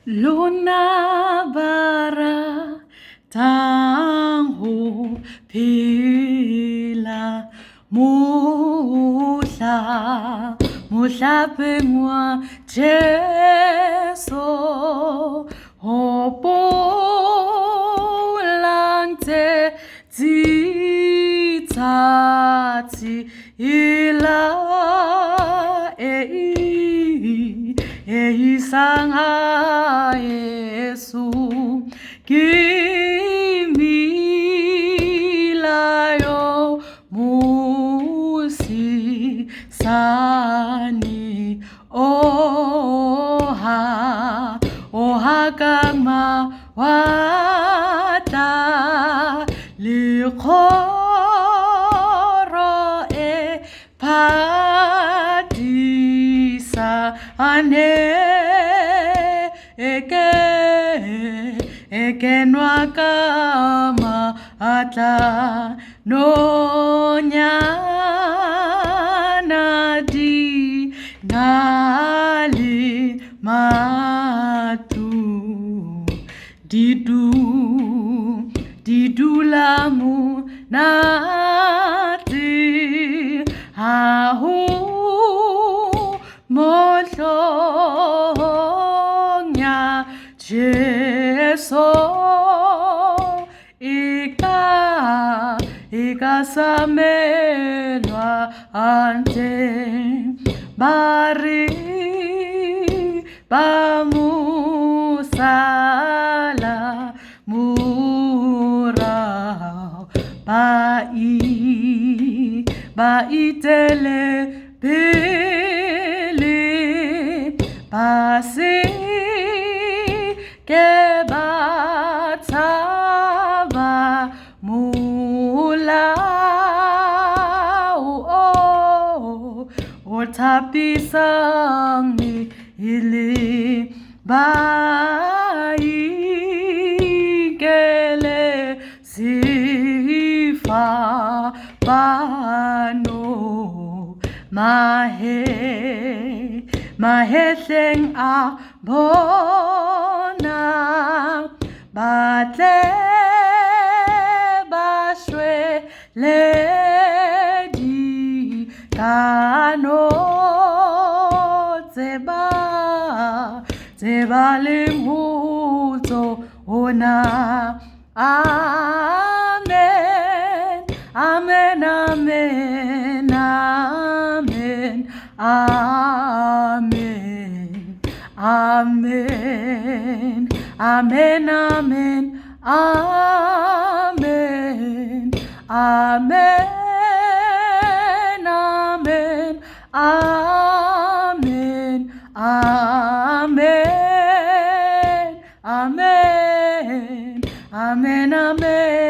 Luna bara tangho phila muhla pengwa Jesu hopo lante titati ila isanga Yesu kimilayo musi sani oha kama wata likhoro padisa ekenwa kama atla nonyana di ngali matu didulamu nati hahu mohlongya Jesu ikasamelwa ante bari bamusala murau baitele pele pasi ke bataba mula otapisang ni ili baikele sifa pano mahehleng a bona batle bashwe ledi kano tseba le mhutso ona amen amen amen amen amen amen amen amen amen amen amen amen amen amen amen amen